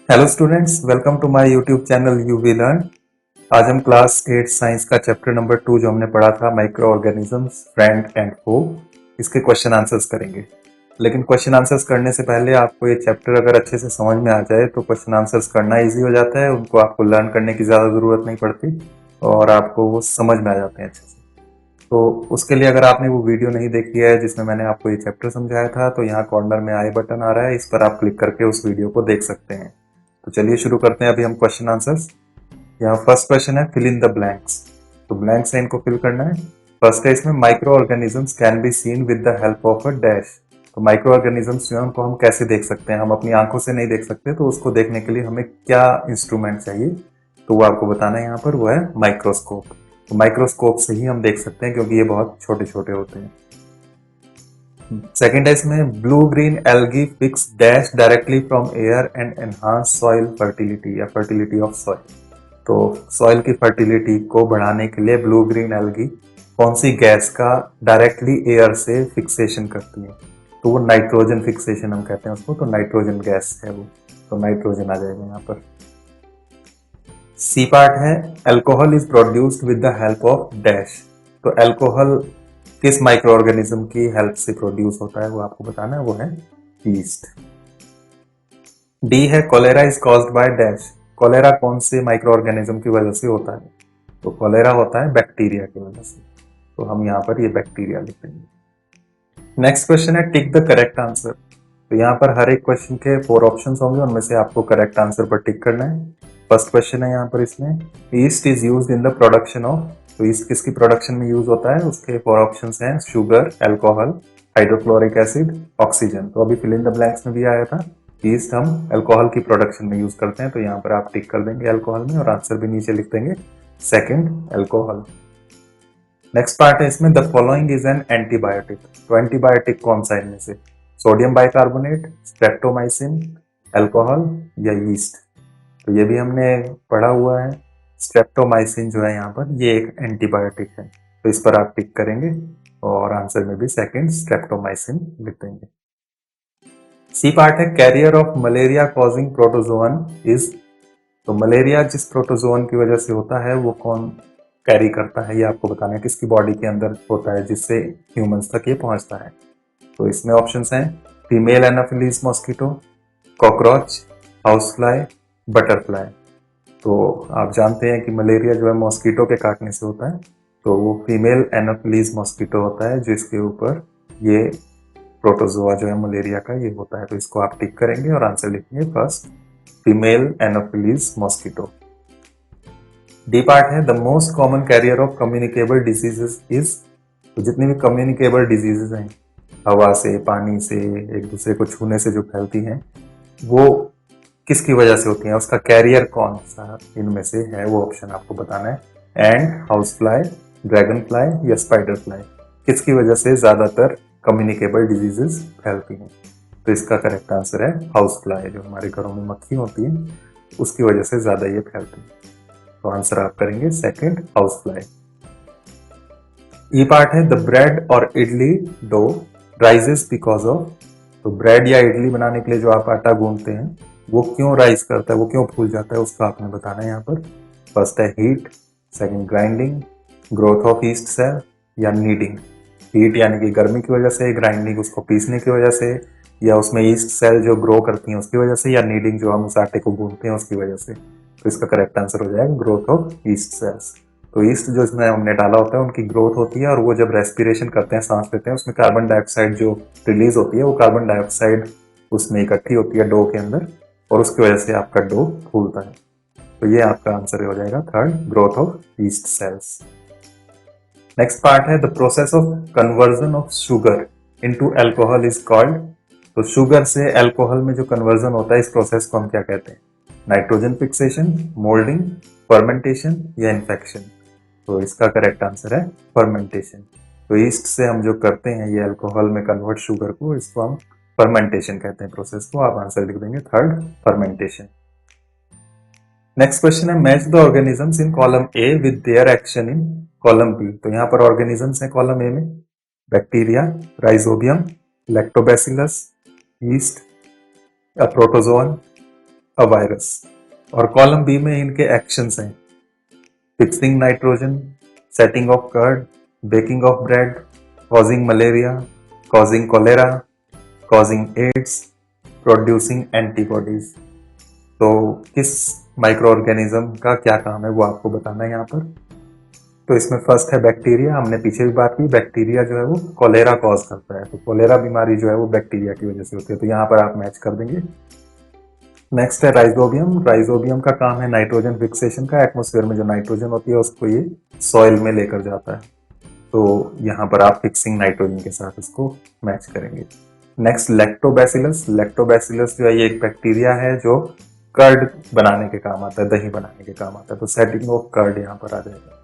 Hello students, welcome to my YouTube channel UV learn. आज हम class 8 science का chapter number 2 जो हमने पढ़ा था micro organisms friend and foe, इसके क्वेश्चन आंसर्स करेंगे। लेकिन क्वेश्चन आंसर्स करने से पहले आपको ये चैप्टर अगर अच्छे से समझ में आ जाए तो क्वेश्चन आंसर्स करना इजी हो जाता है, उनको आपको लर्न करने की ज़्यादा ज़रूरत नहीं पड़ती और आपको वो समझ में आ जाते हैं अच्छे से। तो उसके लिए अगर आपने वो वीडियो नहीं देखी है जिसमें मैंने आपको ये चैप्टर समझाया था, तो यहाँ कॉर्नर में आई बटन आ रहा है, इस पर आप क्लिक करके उस वीडियो को देख सकते हैं। तो चलिए शुरू करते हैं अभी हम क्वेश्चन आंसर्स। यहाँ फर्स्ट क्वेश्चन है फिल इन द ब्लैंक्स। तो ब्लैंक्स है, इनको फिल करना है। फर्स्ट है इसमें micro organisms can be seen with the help of a dash. तो माइक्रो ऑर्गेनिजम्स जो है उनको हम कैसे देख सकते हैं, हम अपनी आंखों से नहीं देख सकते, तो उसको देखने के लिए हमें क्या इंस्ट्रूमेंट चाहिए, तो वो आपको बताना है यहाँ पर, वो है माइक्रोस्कोप। तो माइक्रोस्कोप से ही हम देख सकते हैं क्योंकि ये बहुत छोटे छोटे होते हैं। सेकेंड है इसमें blue green algae fix dash directly from air and enhance soil fertility या फर्टिलिटी ऑफ सॉइल। तो सॉइल की फर्टिलिटी को बढ़ाने के लिए ब्लू ग्रीन एल्गी कौन सी गैस का डायरेक्टली एयर से फिक्सेशन करती है, तो वो नाइट्रोजन फिक्सेशन हम कहते हैं उसको, तो नाइट्रोजन गैस है वो, तो नाइट्रोजन आ जाएगा यहाँ पर। सी पार्ट है alcohol is produced with the help of dash. तो अल्कोहल किस माइक्रो ऑर्गेनिज्म की हेल्प से प्रोड्यूस होता है वो आपको बताना है, वो है ईस्ट। डी है cholera is caused by dash. Cholera कौन से माइक्रो ऑर्गेनिज्म की वजह से होता है, तो कोलेरा होता है बैक्टीरिया की वजह से, तो हम यहाँ पर ये बैक्टीरिया लिख देंगे। नेक्स्ट क्वेश्चन है टिक द करेक्ट आंसर। तो यहाँ पर हर एक क्वेश्चन के 4 ऑप्शंस होंगे, उनमें से आपको करेक्ट आंसर पर टिक करना है। फर्स्ट क्वेश्चन है यहाँ पर इसमें east is used in the production of. तो ईस्ट किसकी प्रोडक्शन में यूज होता है, उसके 4 ऑप्शंस हैं sugar, alcohol, hydrochloric acid, oxygen. तो अभी फिल इन द ब्लैंक्स में भी आया था ईस्ट हम अल्कोहल की प्रोडक्शन में यूज करते हैं, तो यहाँ पर आप टिक कर देंगे अल्कोहल में और आंसर भी नीचे लिख देंगे सेकेंड अल्कोहल। नेक्स्ट पार्ट है इसमें the following is an antibiotic. तो एंटीबायोटिक कौन सा इनमें से, सोडियम बाइकार्बोनेट, स्ट्रेप्टोमाइसिन, अल्कोहल या यीस्ट। तो ये भी हमने पढ़ा हुआ है। स्ट्रेप्टोमाइसिन जो है यहाँ पर ये एक एंटीबायोटिक है, तो इस पर आप टिक करेंगे और आंसर में भी सेकेंड स्ट्रेप्टोमाइसिन लिख देंगे। सी पार्ट है carrier of malaria causing protozoan is. तो मलेरिया जिस प्रोटोजोअन की वजह से होता है वो कौन कैरी करता है, ये आपको बताना है, किसकी बॉडी के अंदर होता है जिससे ह्यूमंस तक ये पहुंचता है। तो इसमें ऑप्शंस हैं female anopheles mosquito, cockroach, house fly, butterfly. तो आप जानते हैं कि मलेरिया जो है मॉस्किटो के काटने से होता है, तो वो फीमेल एनाफिलीज मॉस्किटो होता है जिसके ऊपर ये प्रोटोजोआ जो है मलेरिया का ये होता है, तो इसको आप टिक करेंगे और आंसर लिखेंगे first female anopheles mosquito. D part है the most common carrier of communicable diseases is. तो जितनी भी कम्युनिकेबल डिजीजेस हैं, हवा से, पानी से, एक दूसरे को छूने से जो फैलती हैं, वो किसकी वजह से होती हैं, उसका कैरियर कौन सा इनमें से है, वो ऑप्शन आपको बताना है। And, house fly, dragon fly या स्पाइडर फ्लाई, किसकी वजह से ज्यादातर कम्युनिकेबल डिजीजेस फैलती हैं। तो इसका करेक्ट आंसर है हाउस फ्लाई, जो हमारे घरों में मक्खी होती है उसकी वजह से ज्यादा ये फैलती है, तो आंसर आप करेंगे सेकंड हाउस फ्लाई। ये पार्ट है द ब्रेड और idli dough rises because of. तो ब्रेड या इडली बनाने के लिए जो आप आटा गूंथते हैं वो क्यों राइज करता है, वो क्यों फूल जाता है, उसका आपने बताना है यहाँ पर। फर्स्ट है heat, second grinding, growth of yeast cell या नीडिंग। हीट यानी कि गर्मी की वजह से, ग्राइंडिंग उसको पीसने की वजह से, या उसमें ईस्ट सेल जो ग्रो करती हैं उसकी वजह से, या नीडिंग जो हम उस आटे को गूंथते हैं उसकी वजह से। तो इसका करेक्ट आंसर हो जाएगा ग्रोथ ऑफ ईस्ट सेल्स। तो ईस्ट जो इसमें हमने डाला होता है उनकी ग्रोथ होती है, और वो जब रेस्पिरेशन करते हैं, सांस लेते हैं, उसमें कार्बन डाइऑक्साइड जो रिलीज होती है, वो कार्बन डाइऑक्साइड उसमें इकट्ठी होती है डो के अंदर, और उसकी वजह से आपका डो फूलता है। तो ये आपका आंसर हो जाएगा third, growth of yeast cells. Next part है the process of conversion of sugar into alcohol is called. तो शुगर से अल्कोहल में जो कन्वर्जन होता है इस प्रोसेस को हम क्या कहते हैं, नाइट्रोजन फिक्सेशन, मोल्डिंग, फर्मेंटेशन या इन्फेक्शन। तो इसका करेक्ट आंसर है फर्मेंटेशन। तो ईस्ट से हम जो करते हैं ये अल्कोहल में कन्वर्ट शुगर को, इसको हम फर्मेंटेशन कहते हैं प्रोसेस को, आप आंसर लिख देंगे थर्ड फर्मेंटेशन। नेक्स्ट क्वेश्चन है match the organisms in column A with their action in column B. तो यहाँ पर ऑर्गेनिजम्स हैं कॉलम ए में, bacteria, rhizobium, lactobacillus, yeast, protozoan, a virus. और कॉलम बी में इनके एक्शंस हैं, fixing nitrogen, setting of curd, baking of bread, causing malaria, causing cholera, causing AIDS, producing antibodies. तो किस माइक्रो ऑर्गेनिज्म का क्या काम है वो आपको बताना है यहाँ पर। तो इसमें फर्स्ट है बैक्टीरिया। हमने पीछे भी बात की, बैक्टीरिया जो है वो कोलेरा कॉज करता है, तो कोलेरा बीमारी जो है वो बैक्टीरिया की वजह से होती है, तो यहाँ पर आप मैच कर देंगे। नेक्स्ट है राइजोबियम। राइजोबियम का काम है नाइट्रोजन फिक्सेशन का, एटमोस्फेयर में जो नाइट्रोजन होती है उसको ये सॉइल में लेकर जाता है, तो यहाँ पर आप फिक्सिंग नाइट्रोजन के साथ इसको मैच करेंगे। Next lactobacillus. लैक्टोबैसिलस जो है ये एक बैक्टीरिया है जो कर्ड बनाने के काम आता है, दही बनाने के काम आता है, तो सेटिंग ऑफ कर्ड यहाँ पर आ जाएगा।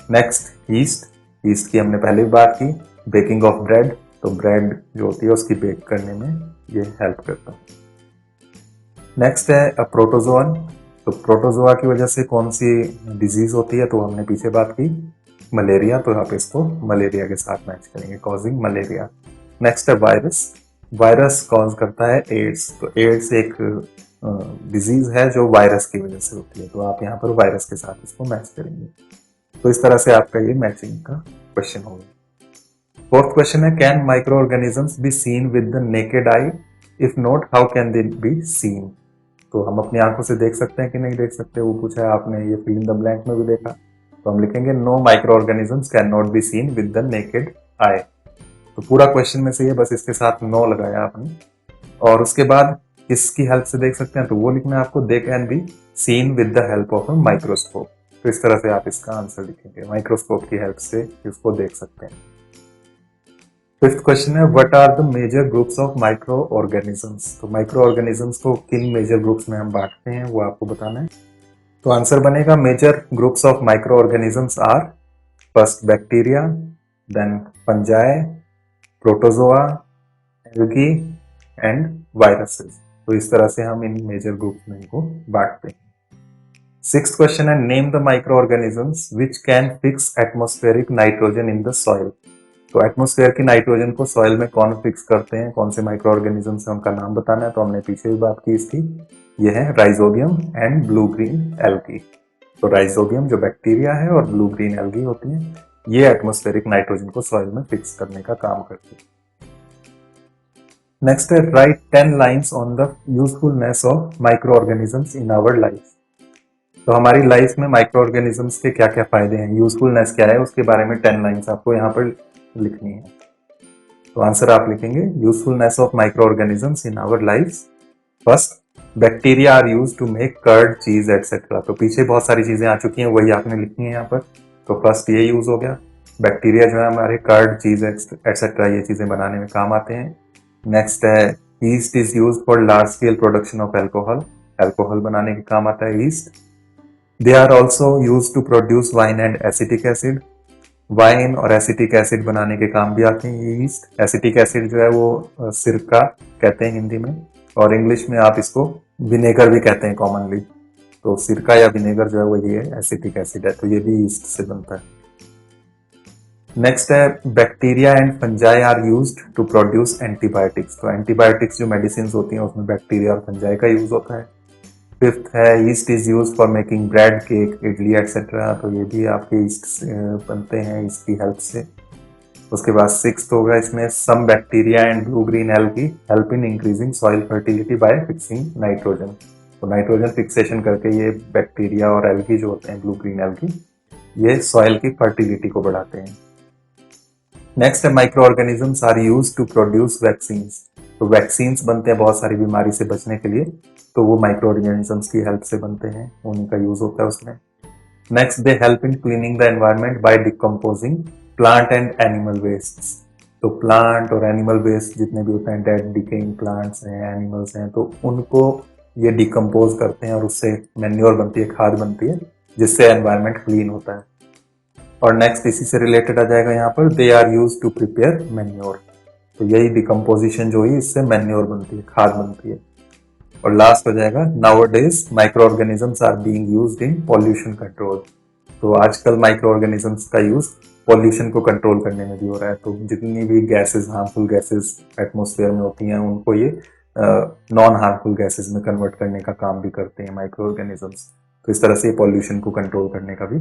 Next east. ईस्ट की हमने पहले भी बात की। बेकिंग ऑफ ब्रेड, तो ब्रेड जो होती है उसकी बेक करने में ये हेल्प करता है। नेक्स्ट है प्रोटोजोअन। तो प्रोटोजोआ की वजह से कौन सी डिजीज होती है, तो हमने पीछे बात की मलेरिया, तो आप इसको मलेरिया के साथ मैच करेंगे, कॉजिंग मलेरिया। नेक्स्ट है वायरस। वायरस कॉज करता है एड्स, तो एड्स एक डिजीज है जो वायरस की वजह से होती है, तो आप यहाँ पर वायरस के साथ इसको मैच करेंगे। तो इस तरह से आपका ये मैचिंग का क्वेश्चन होगा। फोर्थ क्वेश्चन है, can micro organisms B seen with the naked I, if not how can they be seen. तो हम अपनी आंखों से देख सकते हैं कि नहीं देख सकते, वो पूछा है आपने, ये फिल इन द ब्लैंक में भी देखा, तो हम लिखेंगे no micro organisms can not be seen with the naked eye. तो पूरा क्वेश्चन में से ये बस इसके साथ नो लगाया आपने, और उसके बाद किसकी हेल्प से देख सकते हैं, तो वो लिखना है आपको, they can be seen with the help of a microscope. तो इस तरह से आप इसका आंसर लिखेंगे, माइक्रोस्कोप की हेल्प से इसको देख सकते हैं। फिफ्थ क्वेश्चन है, what are the major groups of micro organisms. तो माइक्रो ऑर्गेनिजम्स को किन मेजर ग्रुप्स में हम बांटते हैं वो आपको बताना है। तो आंसर बनेगा, major groups of micro organisms are first bacteria, then fungi, protozoa, algae and viruses. तो इस तरह से हम इन मेजर ग्रुप्स में इनको बांटते हैं। सिक्स्थ क्वेश्चन है, name the micro organisms which can fix atmospheric nitrogen in the soil. तो एटमॉस्फेयर की नाइट्रोजन को सॉइल में कौन फिक्स करते हैं, कौन से माइक्रो ऑर्गेनिजम्स है, उनका नाम बताना है। तो हमने पीछे भी बात की इसकी, ये है rhizobium and blue green algae. तो राइजोबियम जो बैक्टीरिया है और ब्लू ग्रीन एल्गी होती है, ये एटमॉस्फेरिक नाइट्रोजन को सॉइल में फिक्स करने का काम करती है। नेक्स्ट है, write 10 lines on the usefulness of micro organisms in our life. तो हमारी लाइफ में माइक्रो ऑर्गेनिजम्स के क्या क्या फायदे हैं, यूजफुलनेस क्या है, उसके बारे में 10 लाइन्स आपको यहाँ पर लिखनी है। तो आंसर आप लिखेंगे, usefulness of micro organisms in our life. First, bacteria are use to make curd, cheese etcetera. तो पीछे बहुत सारी चीजें आ चुकी हैं, वही आपने लिखनी है यहाँ पर। तो फर्स्ट ये यूज हो गया, बैक्टीरिया जो है हमारे कर्ड, चीज एटसेट्रा ये चीजें बनाने में काम आते हैं। नेक्स्ट है, yeast is use for large scale production of alcohol, alcohol बनाने के काम आता है yeast. They are also use to produce wine and acetic acid, wine और एसिटिक एसिड बनाने के काम भी आते हैं ये ईस्ट। एसिटिक एसिड जो है वो सिरका कहते हैं हिंदी में, और इंग्लिश में आप इसको विनेगर भी कहते हैं कॉमनली। तो सिरका या विनेगर जो है वो ये एसिटिक एसिड है, तो ये भी ईस्ट से बनता है। नेक्स्ट है, bacteria and fungi are used to produce antibiotics. तो एंटीबायोटिक्स जो मेडिसिन होती हैं उसमें बैक्टीरिया और फंजाई का यूज होता है। फिफ्थ है, yeast is use for making bread, cake, idli etcetera. तो ये भी आपके ईस्ट से बनते हैं इसकी हेल्प से। उसके बाद सिक्स्थ होगा इसमें, some bacteria and blue green algae help in increasing soil fertility by fixing nitrogen. तो नाइट्रोजन फिक्सेशन करके ये बैक्टीरिया और एल्गी जो होते हैं, ब्लू ग्रीन एल्गी, ये सॉइल की फर्टिलिटी को बढ़ाते हैं। नेक्स्ट है, micro organisms are use to produce vaccines. तो वैक्सीन्स बनते हैं बहुत सारी बीमारी से बचने के लिए, तो वो माइक्रो ऑर्गेनिजम्स की हेल्प से बनते हैं, उन्हीं का यूज होता है उसमें। Next, they help in cleaning the environment by decomposing plant and animal waste. तो प्लांट और एनिमल वेस्ट जितने भी होते हैं, डेड डिकेइंग प्लांट्स हैं, एनिमल्स हैं, तो उनको ये डिकम्पोज करते हैं और उससे मैन्योर बनती है, खाद बनती है, जिससे एनवायरनमेंट क्लीन होता है। और नेक्स्ट इसी से रिलेटेड आ जाएगा यहाँ पर, they are use to prepare manure. तो यही डिकम्पोजिशन जो है इससे मैन्योर बनती है, खाद बनती है। और लास्ट हो जाएगा, nowadays micro organisms are being used in pollution control. तो आजकल माइक्रो ऑर्गेनिजम्स का यूज पॉल्यूशन को कंट्रोल करने में भी हो रहा है। तो जितनी भी गैसेस, हार्मफुल गैसेस एटमॉस्फेयर में होती हैं, उनको ये नॉन हार्मफुल गैसेस में कन्वर्ट करने का काम भी करते हैं माइक्रो ऑर्गेनिजम्स। तो इस तरह से पॉल्यूशन को कंट्रोल करने का भी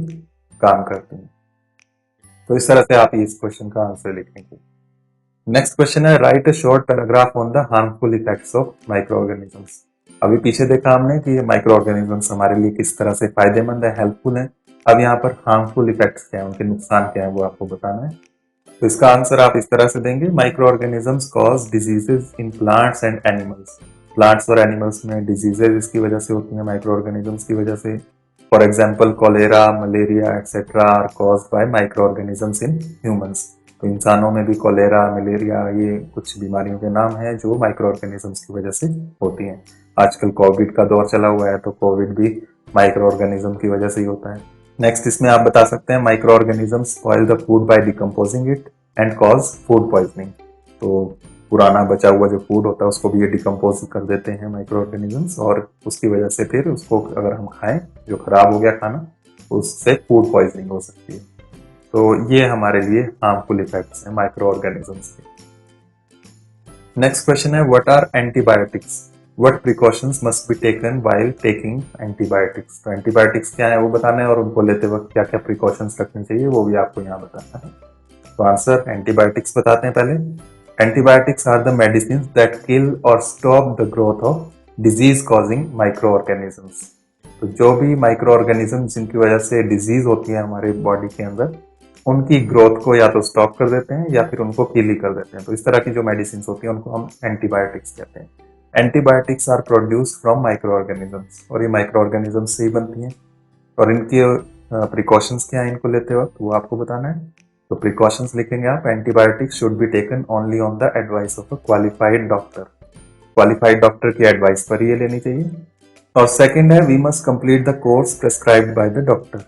काम करते हैं। तो इस तरह से आप इस क्वेश्चन का आंसर लिखेंगे। नेक्स्ट क्वेश्चन है right a short paragraph on the harmful effects of micro organisms. अभी पीछे देखा हमने कि ये माइक्रो ऑर्गेनिजम्स हमारे लिए किस तरह से फायदेमंद है, हेल्पफुल है। अब यहाँ पर हार्मफुल इफेक्ट्स क्या है, उनके नुकसान क्या है, वो आपको बताना है। तो इसका आंसर आप इस तरह से देंगे, micro organisms cause diseases in plants and animals. Plants और एनिमल्स में डिजीजेज इसकी वजह से होती है, माइक्रो ऑर्गेनिजम्स की वजह से। For example cholera, malaria etcetera are caused by micro organisms in humans. तो इंसानों में भी कॉलेरा, मलेरिया, ये कुछ बीमारियों के नाम हैं जो माइक्रो ऑर्गेनिजम्स की वजह से होती हैं। आजकल कोविड का दौर चला हुआ है, तो कोविड भी माइक्रो ऑर्गेनिज्म की वजह से ही होता है। नेक्स्ट इसमें आप बता सकते हैं micro organism spoil the food by decomposing it and cause food poisoning. तो पुराना बचा हुआ जो फूड होता है उसको भी ये डिकम्पोज कर देते हैं माइक्रो ऑर्गेनिजम्स, और उसकी वजह से फिर उसको अगर हम खाएं, जो खराब हो गया खाना, उससे फूड पॉइजनिंग हो सकती है। तो ये हमारे लिए हार्मफुल इफेक्ट्स हैं माइक्रो ऑर्गेनिजम्स के। नेक्स्ट क्वेश्चन है what are antibiotics, what precautions must be taken while taking antibiotics. तो एंटीबायोटिक्स क्या है वो बताना है, और उनको लेते वक्त क्या क्या प्रिकॉशंस रखनी चाहिए वो भी आपको यहाँ बताना है। तो आंसर एंटीबायोटिक्स बताते हैं पहले। Antibiotics are the medicine that kill और stop the growth of disease causing micro organisms. तो जो भी माइक्रो ऑर्गेनिज्म जिनकी वजह से डिजीज होती है हमारे बॉडी के अंदर, उनकी ग्रोथ को या तो स्टॉप कर देते हैं या फिर उनको किल ही कर देते हैं। तो इस तरह की जो मेडिसिन होती हैं उनको हम एंटीबायोटिक्स कहते हैं। Antibiotics are produced from micro organisms, और ये माइक्रो ऑर्गेनिजम्स से ही बनती हैं। और इनकी प्रिकॉशंस क्या है इनको लेते वक्त, वो आपको बताना है। तो प्रिकॉशंस लिखेंगे आप, antibiotics should be taken only on the advice of a qualified doctor. Qualified doctor की एडवाइस पर ये लेनी चाहिए। और सेकंड है we must complete the course prescribed by the doctor.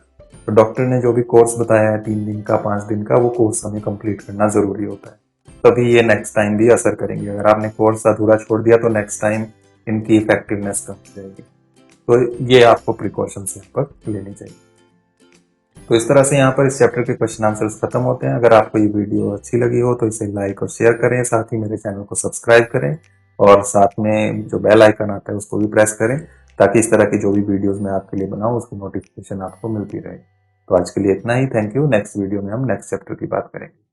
तो डॉक्टर ने जो भी कोर्स बताया है 3 दिन का, 5 दिन का, वो कोर्स हमें कंप्लीट करना जरूरी होता है, तभी ये नेक्स्ट टाइम भी असर करेंगे। अगर आपने कोर्स अधूरा छोड़ दिया तो नेक्स्ट टाइम इनकी इफेक्टिवनेस कम हो जाएगी। तो ये आपको प्रिकॉशंस यहाँ पर लेनी चाहिए। तो इस तरह से यहाँ पर इस चैप्टर के क्वेश्चन आंसर्स खत्म होते हैं। अगर आपको ये वीडियो अच्छी लगी हो तो इसे लाइक और शेयर करें, साथ ही मेरे चैनल को सब्सक्राइब करें, और साथ में जो बेल आइकन आता है उसको भी प्रेस करें, ताकि इस तरह की जो भी वीडियोस मैं आपके लिए बनाऊं उसकी नोटिफिकेशन आपको मिलती रहे। तो आज के लिए इतना ही, थैंक यू। नेक्स्ट वीडियो में हम नेक्स्ट चैप्टर की बात करेंगे।